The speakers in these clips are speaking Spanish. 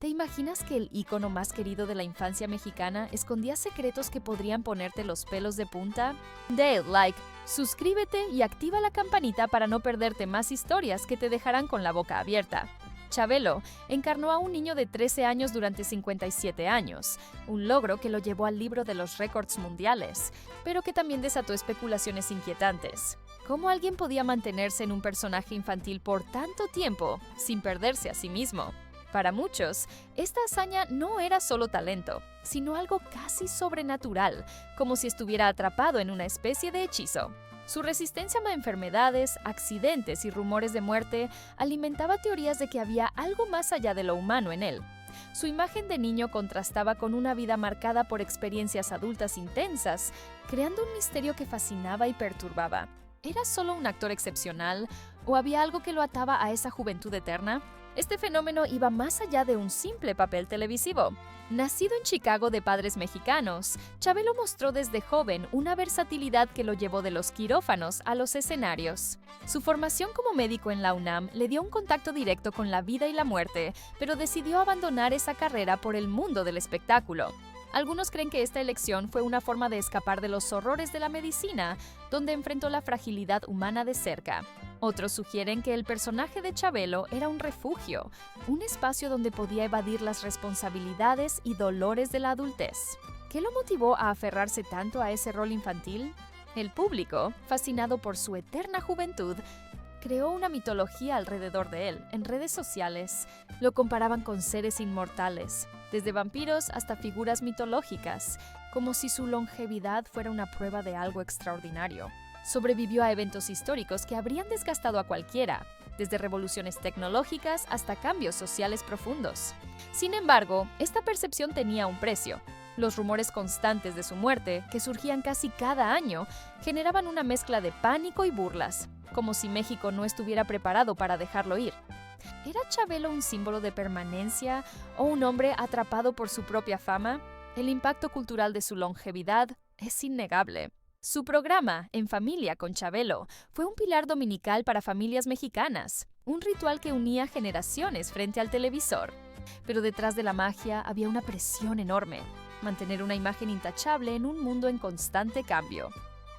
¿Te imaginas que el ícono más querido de la infancia mexicana escondía secretos que podrían ponerte los pelos de punta? Dale like, suscríbete y activa la campanita para no perderte más historias que te dejarán con la boca abierta. Chabelo encarnó a un niño de 13 años durante 57 años, un logro que lo llevó al libro de los récords mundiales, pero que también desató especulaciones inquietantes. ¿Cómo alguien podía mantenerse en un personaje infantil por tanto tiempo sin perderse a sí mismo? Para muchos, esta hazaña no era solo talento, sino algo casi sobrenatural, como si estuviera atrapado en una especie de hechizo. Su resistencia a enfermedades, accidentes y rumores de muerte alimentaba teorías de que había algo más allá de lo humano en él. Su imagen de niño contrastaba con una vida marcada por experiencias adultas intensas, creando un misterio que fascinaba y perturbaba. ¿Era solo un actor excepcional o había algo que lo ataba a esa juventud eterna? Este fenómeno iba más allá de un simple papel televisivo. Nacido en Chicago de padres mexicanos, Chabelo mostró desde joven una versatilidad que lo llevó de los quirófanos a los escenarios. Su formación como médico en la UNAM le dio un contacto directo con la vida y la muerte, pero decidió abandonar esa carrera por el mundo del espectáculo. Algunos creen que esta elección fue una forma de escapar de los horrores de la medicina, donde enfrentó la fragilidad humana de cerca. Otros sugieren que el personaje de Chabelo era un refugio, un espacio donde podía evadir las responsabilidades y dolores de la adultez. ¿Qué lo motivó a aferrarse tanto a ese rol infantil? El público, fascinado por su eterna juventud, creó una mitología alrededor de él. En redes sociales lo comparaban con seres inmortales, desde vampiros hasta figuras mitológicas, como si su longevidad fuera una prueba de algo extraordinario. Sobrevivió a eventos históricos que habrían desgastado a cualquiera, desde revoluciones tecnológicas hasta cambios sociales profundos. Sin embargo, esta percepción tenía un precio. Los rumores constantes de su muerte, que surgían casi cada año, generaban una mezcla de pánico y burlas, como si México no estuviera preparado para dejarlo ir. ¿Era Chabelo un símbolo de permanencia o un hombre atrapado por su propia fama? El impacto cultural de su longevidad es innegable. Su programa, En Familia con Chabelo, fue un pilar dominical para familias mexicanas, un ritual que unía generaciones frente al televisor. Pero detrás de la magia había una presión enorme: mantener una imagen intachable en un mundo en constante cambio.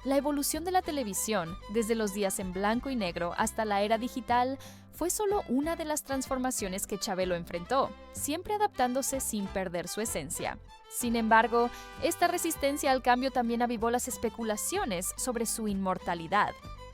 La evolución de la televisión, desde los días en blanco y negro hasta la era digital, fue solo una de las transformaciones que Chabelo enfrentó, siempre adaptándose sin perder su esencia. Sin embargo, esta resistencia al cambio también avivó las especulaciones sobre su inmortalidad.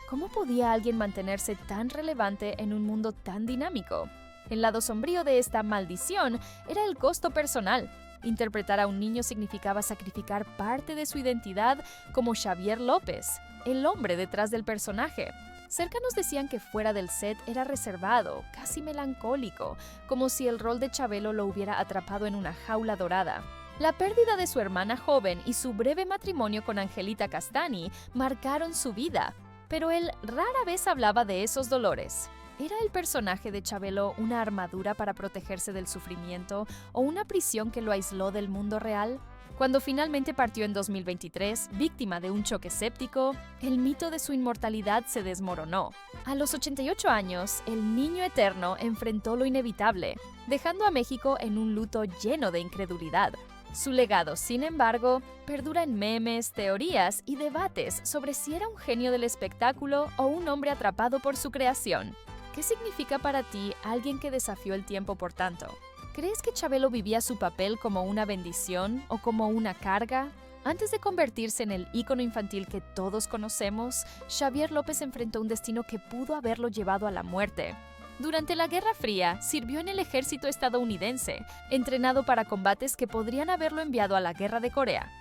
¿Cómo podía alguien mantenerse tan relevante en un mundo tan dinámico? El lado sombrío de esta maldición era el costo personal. Interpretar a un niño significaba sacrificar parte de su identidad como Xavier López, el hombre detrás del personaje. Cercanos decían que fuera del set era reservado, casi melancólico, como si el rol de Chabelo lo hubiera atrapado en una jaula dorada. La pérdida de su hermana joven y su breve matrimonio con Angelita Castani marcaron su vida, pero él rara vez hablaba de esos dolores. ¿Era el personaje de Chabelo una armadura para protegerse del sufrimiento o una prisión que lo aisló del mundo real? Cuando finalmente partió en 2023, víctima de un choque séptico, el mito de su inmortalidad se desmoronó. A los 88 años, el niño eterno enfrentó lo inevitable, dejando a México en un luto lleno de incredulidad. Su legado, sin embargo, perdura en memes, teorías y debates sobre si era un genio del espectáculo o un hombre atrapado por su creación. ¿Qué significa para ti alguien que desafió el tiempo por tanto? ¿Crees que Chabelo vivía su papel como una bendición o como una carga? Antes de convertirse en el ícono infantil que todos conocemos, Xavier López enfrentó un destino que pudo haberlo llevado a la muerte. Durante la Guerra Fría, sirvió en el ejército estadounidense, entrenado para combates que podrían haberlo enviado a la Guerra de Corea.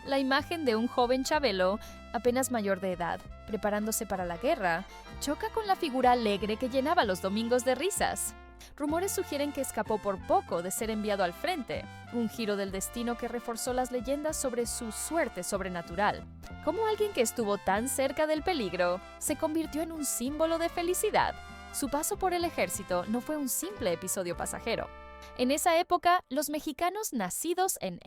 La imagen de un joven Chabelo, apenas mayor de edad, preparándose para la guerra, choca con la figura alegre que llenaba los domingos de risas. Rumores sugieren que escapó por poco de ser enviado al frente, un giro del destino que reforzó las leyendas sobre su suerte sobrenatural. Como alguien que estuvo tan cerca del peligro, se convirtió en un símbolo de felicidad. Su paso por el ejército no fue un simple episodio pasajero. En esa época, los mexicanos nacidos en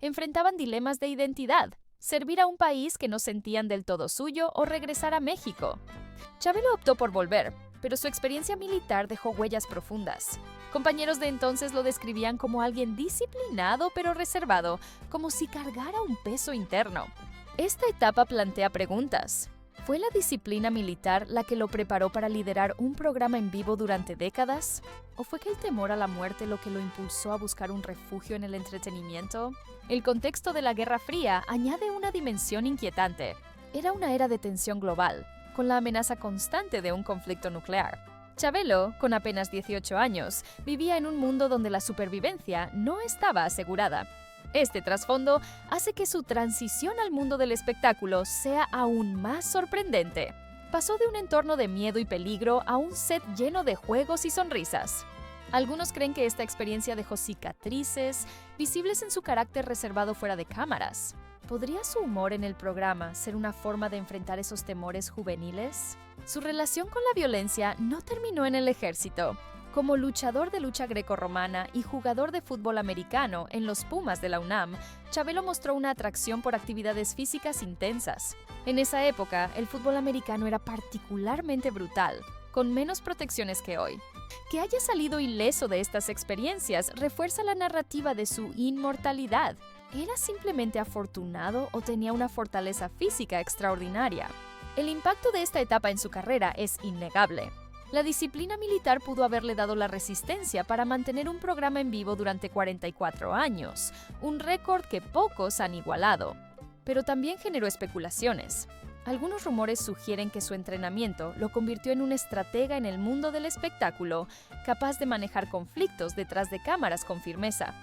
enfrentaban dilemas de identidad: servir a un país que no sentían del todo suyo o regresar a México. Chabelo optó por volver, pero su experiencia militar dejó huellas profundas. Compañeros de entonces lo describían como alguien disciplinado pero reservado, como si cargara un peso interno. Esta etapa plantea preguntas. ¿Fue la disciplina militar la que lo preparó para liderar un programa en vivo durante décadas? ¿O fue que el temor a la muerte lo que lo impulsó a buscar un refugio en el entretenimiento? El contexto de la Guerra Fría añade una dimensión inquietante. Era una era de tensión global, con la amenaza constante de un conflicto nuclear. Chabelo, con apenas 18 años, vivía en un mundo donde la supervivencia no estaba asegurada. Este trasfondo hace que su transición al mundo del espectáculo sea aún más sorprendente. Pasó de un entorno de miedo y peligro a un set lleno de juegos y sonrisas. Algunos creen que esta experiencia dejó cicatrices, visibles en su carácter reservado fuera de cámaras. ¿Podría su humor en el programa ser una forma de enfrentar esos temores juveniles? Su relación con la violencia no terminó en el ejército. Como luchador de lucha grecorromana y jugador de fútbol americano en los Pumas de la UNAM, Chabelo mostró una atracción por actividades físicas intensas. En esa época, el fútbol americano era particularmente brutal, con menos protecciones que hoy. Que haya salido ileso de estas experiencias refuerza la narrativa de su inmortalidad. ¿Era simplemente afortunado o tenía una fortaleza física extraordinaria? El impacto de esta etapa en su carrera es innegable. La disciplina militar pudo haberle dado la resistencia para mantener un programa en vivo durante 44 años, un récord que pocos han igualado. Pero también generó especulaciones. Algunos rumores sugieren que su entrenamiento lo convirtió en un estratega en el mundo del espectáculo, capaz de manejar conflictos detrás de cámaras con firmeza.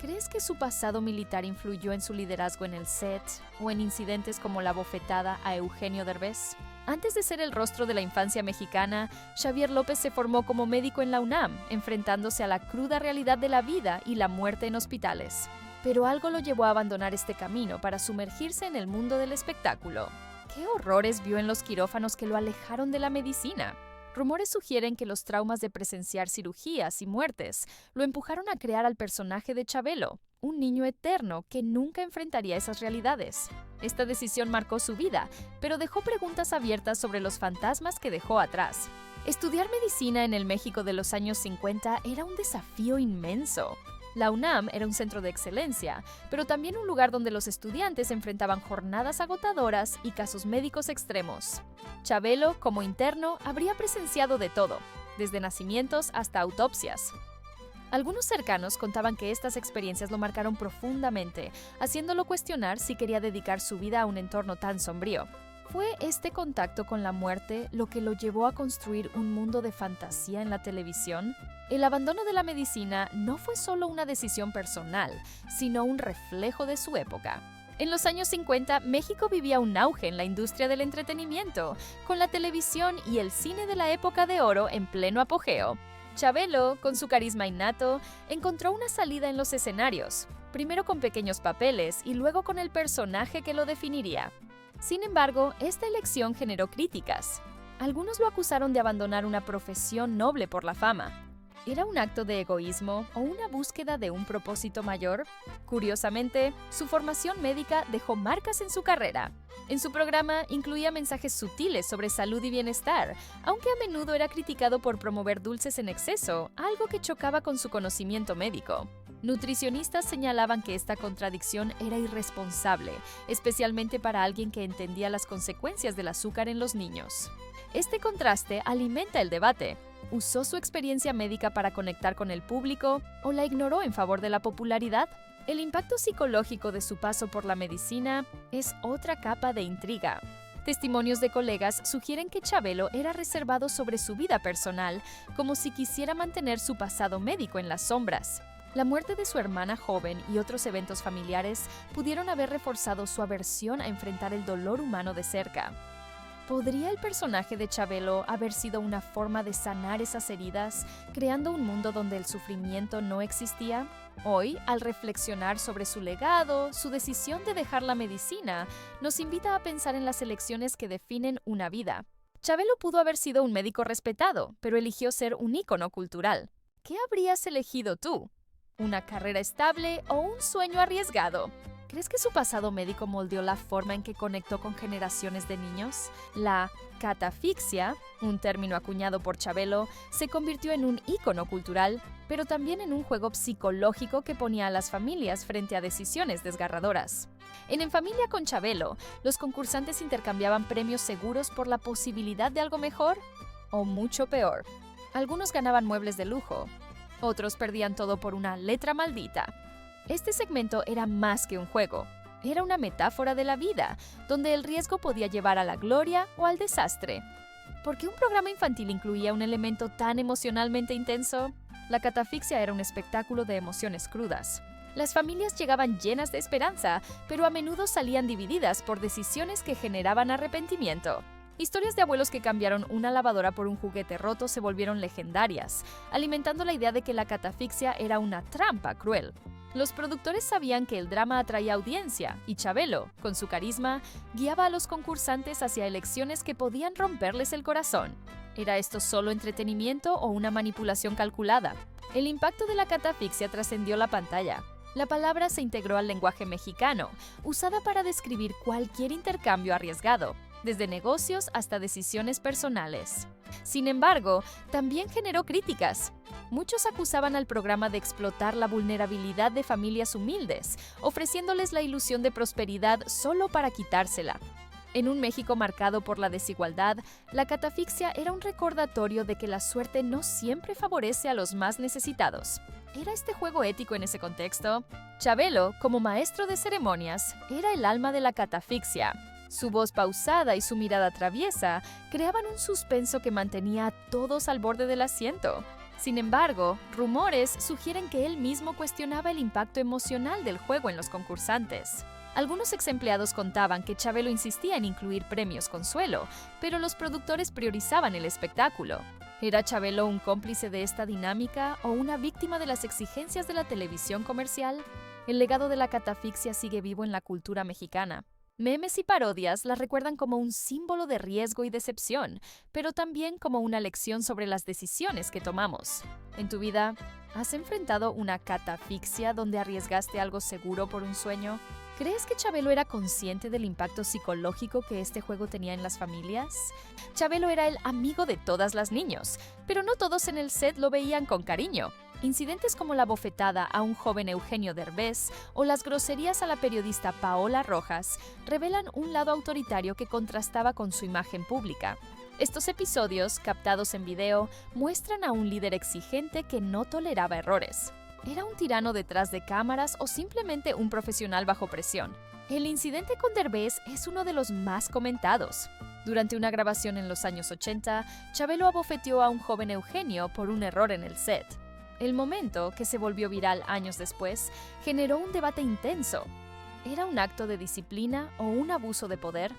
¿Crees que su pasado militar influyó en su liderazgo en el set o en incidentes como la bofetada a Eugenio Derbez? Antes de ser el rostro de la infancia mexicana, Xavier López se formó como médico en la UNAM, enfrentándose a la cruda realidad de la vida y la muerte en hospitales. Pero algo lo llevó a abandonar este camino para sumergirse en el mundo del espectáculo. ¿Qué horrores vio en los quirófanos que lo alejaron de la medicina? Rumores sugieren que los traumas de presenciar cirugías y muertes lo empujaron a crear al personaje de Chabelo, un niño eterno que nunca enfrentaría esas realidades. Esta decisión marcó su vida, pero dejó preguntas abiertas sobre los fantasmas que dejó atrás. Estudiar medicina en el México de los años 50 era un desafío inmenso. La UNAM era un centro de excelencia, pero también un lugar donde los estudiantes enfrentaban jornadas agotadoras y casos médicos extremos. Chabelo, como interno, habría presenciado de todo, desde nacimientos hasta autopsias. Algunos cercanos contaban que estas experiencias lo marcaron profundamente, haciéndolo cuestionar si quería dedicar su vida a un entorno tan sombrío. ¿Fue este contacto con la muerte lo que lo llevó a construir un mundo de fantasía en la televisión? El abandono de la medicina no fue solo una decisión personal, sino un reflejo de su época. En los años 50, México vivía un auge en la industria del entretenimiento, con la televisión y el cine de la época de oro en pleno apogeo. Chabelo, con su carisma innato, encontró una salida en los escenarios, primero con pequeños papeles y luego con el personaje que lo definiría. Sin embargo, esta elección generó críticas. Algunos lo acusaron de abandonar una profesión noble por la fama. ¿Era un acto de egoísmo o una búsqueda de un propósito mayor? Curiosamente, su formación médica dejó marcas en su carrera. En su programa incluía mensajes sutiles sobre salud y bienestar, aunque a menudo era criticado por promover dulces en exceso, algo que chocaba con su conocimiento médico. Nutricionistas señalaban que esta contradicción era irresponsable, especialmente para alguien que entendía las consecuencias del azúcar en los niños. Este contraste alimenta el debate. ¿Usó su experiencia médica para conectar con el público o la ignoró en favor de la popularidad? El impacto psicológico de su paso por la medicina es otra capa de intriga. Testimonios de colegas sugieren que Chabelo era reservado sobre su vida personal, como si quisiera mantener su pasado médico en las sombras. La muerte de su hermana joven y otros eventos familiares pudieron haber reforzado su aversión a enfrentar el dolor humano de cerca. ¿Podría el personaje de Chabelo haber sido una forma de sanar esas heridas, creando un mundo donde el sufrimiento no existía? Hoy, al reflexionar sobre su legado, su decisión de dejar la medicina, nos invita a pensar en las elecciones que definen una vida. Chabelo pudo haber sido un médico respetado, pero eligió ser un ícono cultural. ¿Qué habrías elegido tú? ¿Una carrera estable o un sueño arriesgado? ¿Crees que su pasado médico moldeó la forma en que conectó con generaciones de niños? La catafixia, un término acuñado por Chabelo, se convirtió en un ícono cultural, pero también en un juego psicológico que ponía a las familias frente a decisiones desgarradoras. En Familia con Chabelo, los concursantes intercambiaban premios seguros por la posibilidad de algo mejor o mucho peor. Algunos ganaban muebles de lujo, otros perdían todo por una letra maldita. Este segmento era más que un juego. Era una metáfora de la vida, donde el riesgo podía llevar a la gloria o al desastre. ¿Por qué un programa infantil incluía un elemento tan emocionalmente intenso? La catafixia era un espectáculo de emociones crudas. Las familias llegaban llenas de esperanza, pero a menudo salían divididas por decisiones que generaban arrepentimiento. Historias de abuelos que cambiaron una lavadora por un juguete roto se volvieron legendarias, alimentando la idea de que la catafixia era una trampa cruel. Los productores sabían que el drama atraía audiencia y Chabelo, con su carisma, guiaba a los concursantes hacia elecciones que podían romperles el corazón. ¿Era esto solo entretenimiento o una manipulación calculada? El impacto de la catafixia trascendió la pantalla. La palabra se integró al lenguaje mexicano, usada para describir cualquier intercambio arriesgado, desde negocios hasta decisiones personales. Sin embargo, también generó críticas. Muchos acusaban al programa de explotar la vulnerabilidad de familias humildes, ofreciéndoles la ilusión de prosperidad solo para quitársela. En un México marcado por la desigualdad, la catafixia era un recordatorio de que la suerte no siempre favorece a los más necesitados. ¿Era este juego ético en ese contexto? Chabelo, como maestro de ceremonias, era el alma de la catafixia. Su voz pausada y su mirada traviesa creaban un suspenso que mantenía a todos al borde del asiento. Sin embargo, rumores sugieren que él mismo cuestionaba el impacto emocional del juego en los concursantes. Algunos ex empleados contaban que Chabelo insistía en incluir premios consuelo, pero los productores priorizaban el espectáculo. ¿Era Chabelo un cómplice de esta dinámica o una víctima de las exigencias de la televisión comercial? El legado de la catafixia sigue vivo en la cultura mexicana. Memes y parodias la recuerdan como un símbolo de riesgo y decepción, pero también como una lección sobre las decisiones que tomamos. ¿En tu vida has enfrentado una catafixia donde arriesgaste algo seguro por un sueño? ¿Crees que Chabelo era consciente del impacto psicológico que este juego tenía en las familias? Chabelo era el amigo de todas las niños, pero no todos en el set lo veían con cariño. Incidentes como la bofetada a un joven Eugenio Derbez o las groserías a la periodista Paola Rojas revelan un lado autoritario que contrastaba con su imagen pública. Estos episodios, captados en video, muestran a un líder exigente que no toleraba errores. ¿Era un tirano detrás de cámaras o simplemente un profesional bajo presión? El incidente con Derbez es uno de los más comentados. Durante una grabación en los años 80, Chabelo abofeteó a un joven Eugenio por un error en el set. El momento, que se volvió viral años después, generó un debate intenso. ¿Era un acto de disciplina o un abuso de poder?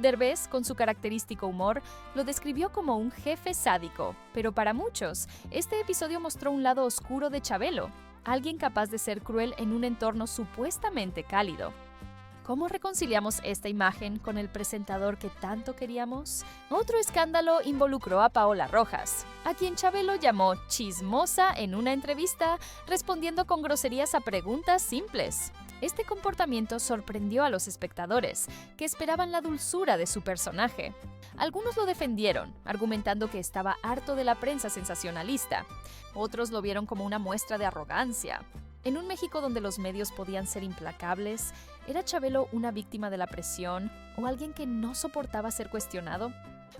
Derbez, con su característico humor, lo describió como un jefe sádico, pero para muchos, este episodio mostró un lado oscuro de Chabelo, alguien capaz de ser cruel en un entorno supuestamente cálido. ¿Cómo reconciliamos esta imagen con el presentador que tanto queríamos? Otro escándalo involucró a Paola Rojas, a quien Chabelo llamó chismosa en una entrevista, respondiendo con groserías a preguntas simples. Este comportamiento sorprendió a los espectadores, que esperaban la dulzura de su personaje. Algunos lo defendieron, argumentando que estaba harto de la prensa sensacionalista. Otros lo vieron como una muestra de arrogancia. En un México donde los medios podían ser implacables, ¿era Chabelo una víctima de la presión o alguien que no soportaba ser cuestionado?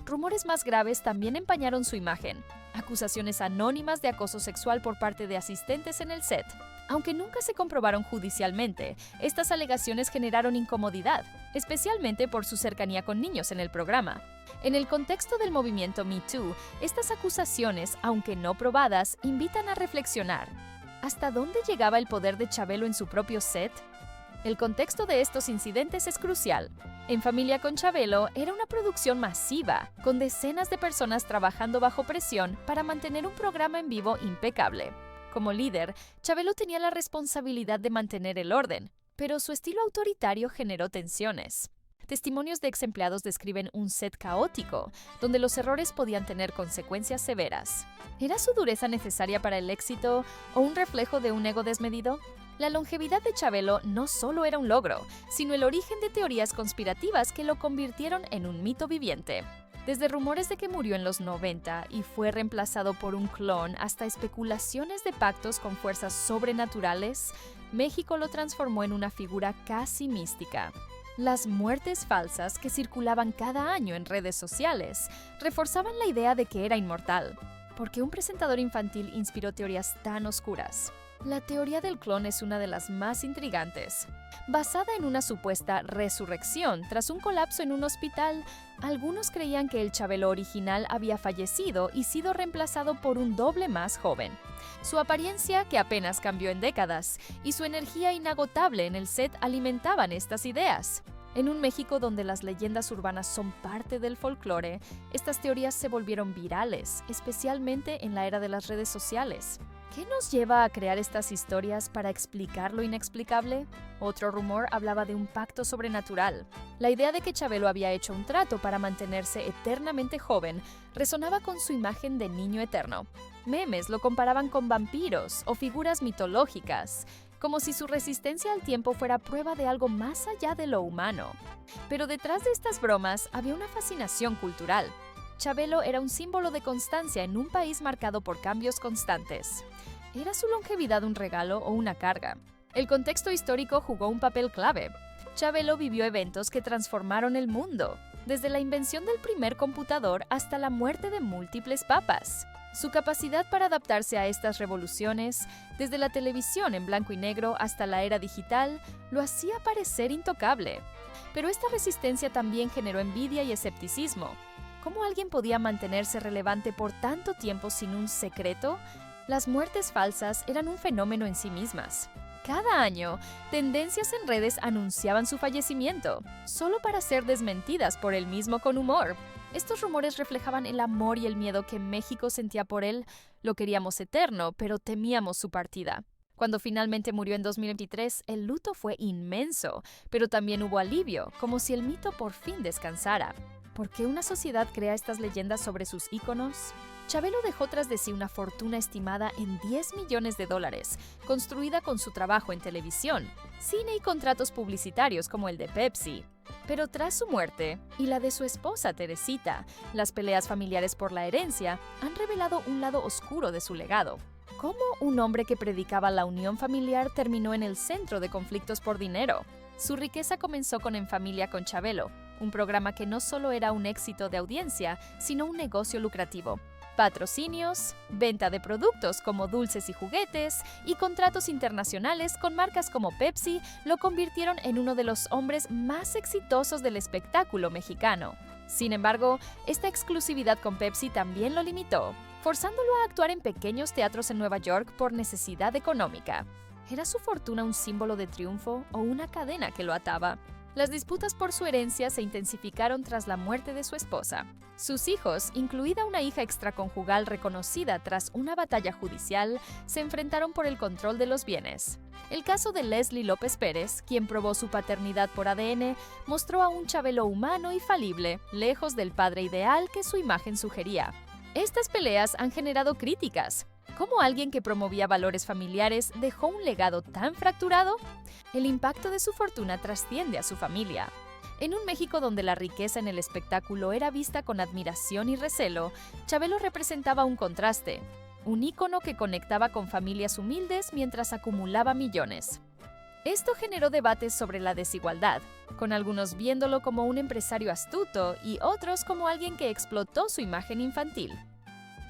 Rumores más graves también empañaron su imagen. Acusaciones anónimas de acoso sexual por parte de asistentes en el set. Aunque nunca se comprobaron judicialmente, estas alegaciones generaron incomodidad, especialmente por su cercanía con niños en el programa. En el contexto del movimiento Me Too, estas acusaciones, aunque no probadas, invitan a reflexionar. ¿Hasta dónde llegaba el poder de Chabelo en su propio set? El contexto de estos incidentes es crucial. En Familia con Chabelo era una producción masiva, con decenas de personas trabajando bajo presión para mantener un programa en vivo impecable. Como líder, Chabelo tenía la responsabilidad de mantener el orden, pero su estilo autoritario generó tensiones. Testimonios de ex empleados describen un set caótico, donde los errores podían tener consecuencias severas. ¿Era su dureza necesaria para el éxito o un reflejo de un ego desmedido? La longevidad de Chabelo no solo era un logro, sino el origen de teorías conspirativas que lo convirtieron en un mito viviente. Desde rumores de que murió en los 90 y fue reemplazado por un clon hasta especulaciones de pactos con fuerzas sobrenaturales, México lo transformó en una figura casi mística. Las muertes falsas que circulaban cada año en redes sociales reforzaban la idea de que era inmortal. ¿Por qué un presentador infantil inspiró teorías tan oscuras? La teoría del clon es una de las más intrigantes. Basada en una supuesta resurrección tras un colapso en un hospital, algunos creían que el Chabelo original había fallecido y sido reemplazado por un doble más joven. Su apariencia, que apenas cambió en décadas, y su energía inagotable en el set alimentaban estas ideas. En un México donde las leyendas urbanas son parte del folclore, estas teorías se volvieron virales, especialmente en la era de las redes sociales. ¿Qué nos lleva a crear estas historias para explicar lo inexplicable? Otro rumor hablaba de un pacto sobrenatural. La idea de que Chabelo había hecho un trato para mantenerse eternamente joven resonaba con su imagen de niño eterno. Memes lo comparaban con vampiros o figuras mitológicas, como si su resistencia al tiempo fuera prueba de algo más allá de lo humano. Pero detrás de estas bromas había una fascinación cultural. Chabelo era un símbolo de constancia en un país marcado por cambios constantes. ¿Era su longevidad un regalo o una carga? El contexto histórico jugó un papel clave. Chabelo vivió eventos que transformaron el mundo, desde la invención del primer computador hasta la muerte de múltiples papas. Su capacidad para adaptarse a estas revoluciones, desde la televisión en blanco y negro hasta la era digital, lo hacía parecer intocable. Pero esta resistencia también generó envidia y escepticismo. ¿Cómo alguien podía mantenerse relevante por tanto tiempo sin un secreto? Las muertes falsas eran un fenómeno en sí mismas. Cada año, tendencias en redes anunciaban su fallecimiento, solo para ser desmentidas por él mismo con humor. Estos rumores reflejaban el amor y el miedo que México sentía por él. Lo queríamos eterno, pero temíamos su partida. Cuando finalmente murió en 2023, el luto fue inmenso, pero también hubo alivio, como si el mito por fin descansara. ¿Por qué una sociedad crea estas leyendas sobre sus íconos? Chabelo dejó tras de sí una fortuna estimada en $10 millones, construida con su trabajo en televisión, cine y contratos publicitarios como el de Pepsi. Pero tras su muerte, y la de su esposa Teresita, las peleas familiares por la herencia han revelado un lado oscuro de su legado. ¿Cómo un hombre que predicaba la unión familiar terminó en el centro de conflictos por dinero? Su riqueza comenzó con En Familia con Chabelo, un programa que no solo era un éxito de audiencia, sino un negocio lucrativo. Patrocinios, venta de productos como dulces y juguetes, y contratos internacionales con marcas como Pepsi lo convirtieron en uno de los hombres más exitosos del espectáculo mexicano. Sin embargo, esta exclusividad con Pepsi también lo limitó, forzándolo a actuar en pequeños teatros en Nueva York por necesidad económica. ¿Era su fortuna un símbolo de triunfo o una cadena que lo ataba? Las disputas por su herencia se intensificaron tras la muerte de su esposa. Sus hijos, incluida una hija extraconjugal reconocida tras una batalla judicial, se enfrentaron por el control de los bienes. El caso de Leslie López Pérez, quien probó su paternidad por ADN, mostró a un Chabelo humano y falible, lejos del padre ideal que su imagen sugería. Estas peleas han generado críticas. ¿Cómo alguien que promovía valores familiares dejó un legado tan fracturado? El impacto de su fortuna trasciende a su familia. En un México donde la riqueza en el espectáculo era vista con admiración y recelo, Chabelo representaba un contraste, un ícono que conectaba con familias humildes mientras acumulaba millones. Esto generó debates sobre la desigualdad, con algunos viéndolo como un empresario astuto y otros como alguien que explotó su imagen infantil.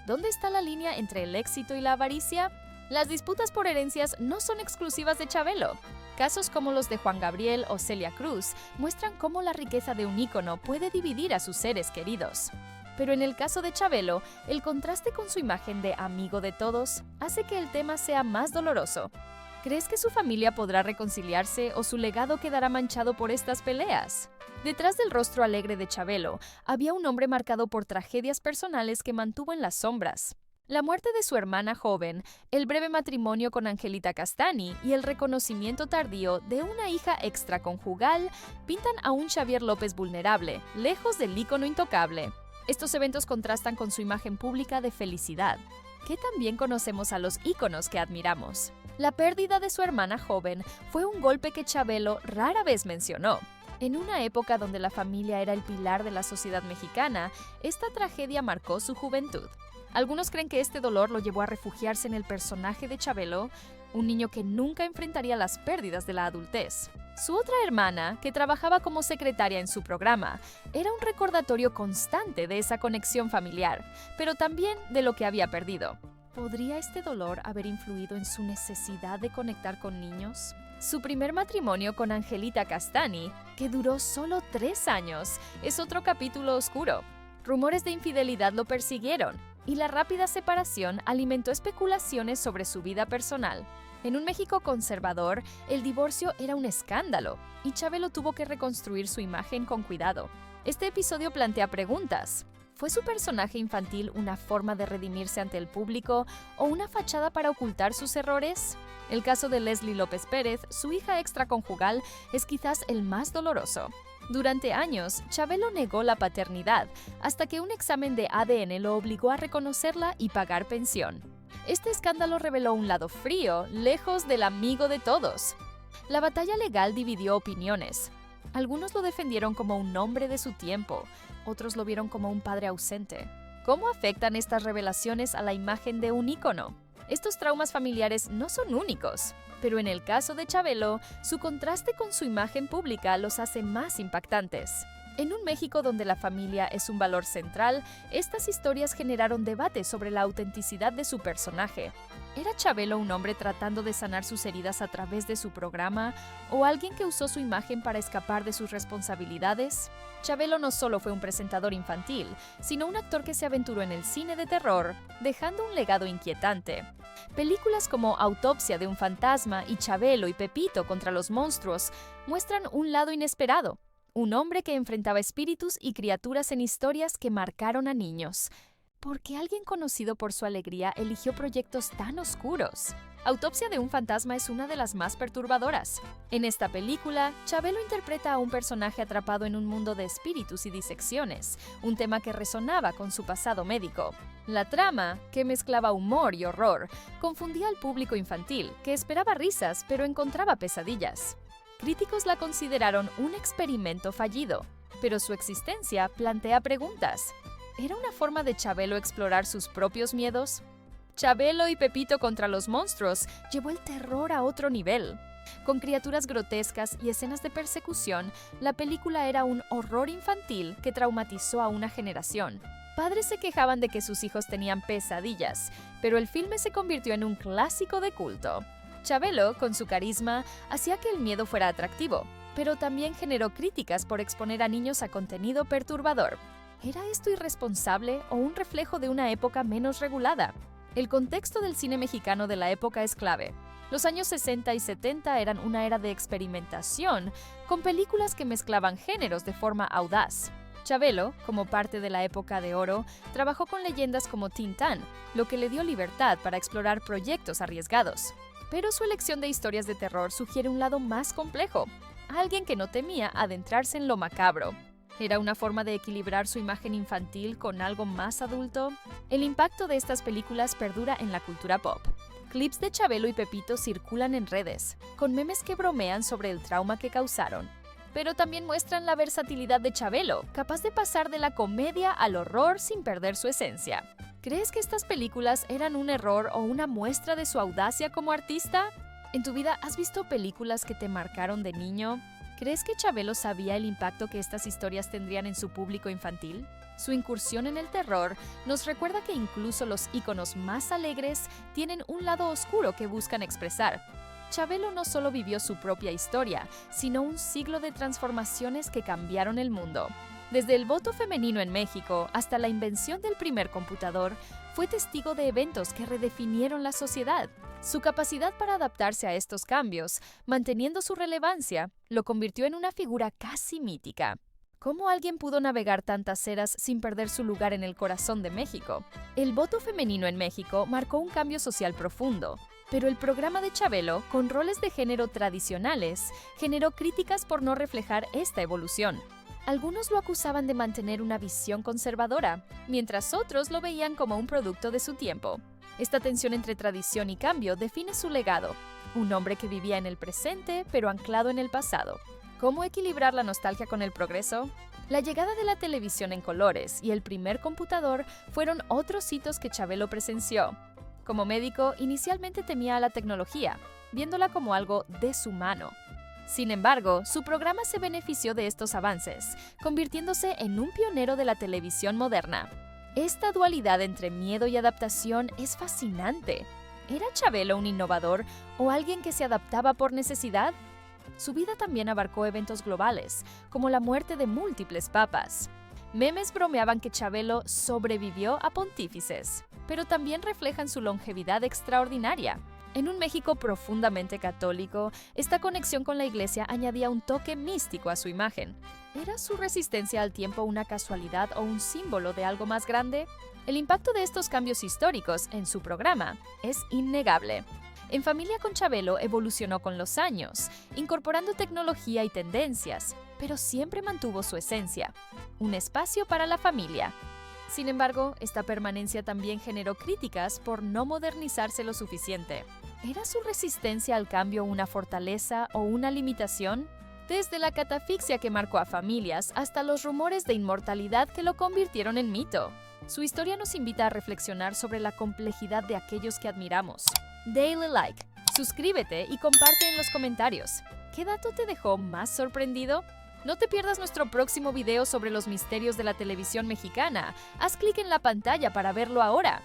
¿Dónde está la línea entre el éxito y la avaricia? Las disputas por herencias no son exclusivas de Chabelo. Casos como los de Juan Gabriel o Celia Cruz muestran cómo la riqueza de un ícono puede dividir a sus seres queridos. Pero en el caso de Chabelo, el contraste con su imagen de amigo de todos hace que el tema sea más doloroso. ¿Crees que su familia podrá reconciliarse o su legado quedará manchado por estas peleas? Detrás del rostro alegre de Chabelo, había un hombre marcado por tragedias personales que mantuvo en las sombras. La muerte de su hermana joven, el breve matrimonio con Angelita Castani y el reconocimiento tardío de una hija extraconjugal pintan a un Xavier López vulnerable, lejos del ícono intocable. Estos eventos contrastan con su imagen pública de felicidad. que también conocemos a los íconos que admiramos. La pérdida de su hermana joven fue un golpe que Chabelo rara vez mencionó. En una época donde la familia era el pilar de la sociedad mexicana, esta tragedia marcó su juventud. Algunos creen que este dolor lo llevó a refugiarse en el personaje de Chabelo, un niño que nunca enfrentaría las pérdidas de la adultez. Su otra hermana, que trabajaba como secretaria en su programa, era un recordatorio constante de esa conexión familiar, pero también de lo que había perdido. ¿Podría este dolor haber influido en su necesidad de conectar con niños? Su primer matrimonio con Angelita Castani, que duró solo 3 años, es otro capítulo oscuro. Rumores de infidelidad lo persiguieron, y la rápida separación alimentó especulaciones sobre su vida personal. En un México conservador, el divorcio era un escándalo, y Chabelo tuvo que reconstruir su imagen con cuidado. Este episodio plantea preguntas. ¿Fue su personaje infantil una forma de redimirse ante el público o una fachada para ocultar sus errores? El caso de Leslie López Pérez, su hija extraconjugal, es quizás el más doloroso. Durante años, Chabelo negó la paternidad, hasta que un examen de ADN lo obligó a reconocerla y pagar pensión. Este escándalo reveló un lado frío, lejos del amigo de todos. La batalla legal dividió opiniones. Algunos lo defendieron como un hombre de su tiempo, otros lo vieron como un padre ausente. ¿Cómo afectan estas revelaciones a la imagen de un ícono? Estos traumas familiares no son únicos, pero en el caso de Chabelo, su contraste con su imagen pública los hace más impactantes. En un México donde la familia es un valor central, estas historias generaron debate sobre la autenticidad de su personaje. ¿Era Chabelo un hombre tratando de sanar sus heridas a través de su programa o alguien que usó su imagen para escapar de sus responsabilidades? Chabelo no solo fue un presentador infantil, sino un actor que se aventuró en el cine de terror, dejando un legado inquietante. Películas como Autopsia de un fantasma y Chabelo y Pepito contra los monstruos muestran un lado inesperado. Un hombre que enfrentaba espíritus y criaturas en historias que marcaron a niños. ¿Por qué alguien conocido por su alegría eligió proyectos tan oscuros? Autopsia de un fantasma es una de las más perturbadoras. En esta película, Chabelo interpreta a un personaje atrapado en un mundo de espíritus y disecciones, un tema que resonaba con su pasado médico. La trama, que mezclaba humor y horror, confundía al público infantil, que esperaba risas pero encontraba pesadillas. Críticos la consideraron un experimento fallido, pero su existencia plantea preguntas. ¿Era una forma de Chabelo explorar sus propios miedos? Chabelo y Pepito contra los monstruos llevó el terror a otro nivel. Con criaturas grotescas y escenas de persecución, la película era un horror infantil que traumatizó a una generación. Padres se quejaban de que sus hijos tenían pesadillas, pero el filme se convirtió en un clásico de culto. Chabelo, con su carisma, hacía que el miedo fuera atractivo, pero también generó críticas por exponer a niños a contenido perturbador. ¿Era esto irresponsable o un reflejo de una época menos regulada? El contexto del cine mexicano de la época es clave. Los años 60 y 70 eran una era de experimentación, con películas que mezclaban géneros de forma audaz. Chabelo, como parte de la época de oro, trabajó con leyendas como Tintán, lo que le dio libertad para explorar proyectos arriesgados. Pero su elección de historias de terror sugiere un lado más complejo, alguien que no temía adentrarse en lo macabro. ¿Era una forma de equilibrar su imagen infantil con algo más adulto? El impacto de estas películas perdura en la cultura pop. Clips de Chabelo y Pepito circulan en redes, con memes que bromean sobre el trauma que causaron. Pero también muestran la versatilidad de Chabelo, capaz de pasar de la comedia al horror sin perder su esencia. ¿Crees que estas películas eran un error o una muestra de su audacia como artista? ¿En tu vida has visto películas que te marcaron de niño? ¿Crees que Chabelo sabía el impacto que estas historias tendrían en su público infantil? Su incursión en el terror nos recuerda que incluso los íconos más alegres tienen un lado oscuro que buscan expresar. Chabelo no solo vivió su propia historia, sino un siglo de transformaciones que cambiaron el mundo. Desde el voto femenino en México hasta la invención del primer computador, fue testigo de eventos que redefinieron la sociedad. Su capacidad para adaptarse a estos cambios, manteniendo su relevancia, lo convirtió en una figura casi mítica. ¿Cómo alguien pudo navegar tantas eras sin perder su lugar en el corazón de México? El voto femenino en México marcó un cambio social profundo, pero el programa de Chabelo, con roles de género tradicionales, generó críticas por no reflejar esta evolución. Algunos lo acusaban de mantener una visión conservadora, mientras otros lo veían como un producto de su tiempo. Esta tensión entre tradición y cambio define su legado. Un hombre que vivía en el presente, pero anclado en el pasado. ¿Cómo equilibrar la nostalgia con el progreso? La llegada de la televisión en colores y el primer computador fueron otros hitos que Chabelo presenció. Como médico, inicialmente temía a la tecnología, viéndola como algo deshumano. Sin embargo, su programa se benefició de estos avances, convirtiéndose en un pionero de la televisión moderna. Esta dualidad entre miedo y adaptación es fascinante. ¿Era Chabelo un innovador o alguien que se adaptaba por necesidad? Su vida también abarcó eventos globales, como la muerte de múltiples papas. Memes bromeaban que Chabelo sobrevivió a pontífices, pero también reflejan su longevidad extraordinaria. En un México profundamente católico, esta conexión con la iglesia añadía un toque místico a su imagen. ¿Era su resistencia al tiempo una casualidad o un símbolo de algo más grande? El impacto de estos cambios históricos en su programa es innegable. En Familia con Chabelo evolucionó con los años, incorporando tecnología y tendencias, pero siempre mantuvo su esencia: un espacio para la familia. Sin embargo, esta permanencia también generó críticas por no modernizarse lo suficiente. ¿Era su resistencia al cambio una fortaleza o una limitación? Desde la catafixia que marcó a familias hasta los rumores de inmortalidad que lo convirtieron en mito. Su historia nos invita a reflexionar sobre la complejidad de aquellos que admiramos. Dale like, suscríbete y comparte en los comentarios. ¿Qué dato te dejó más sorprendido? No te pierdas nuestro próximo video sobre los misterios de la televisión mexicana. Haz clic en la pantalla para verlo ahora.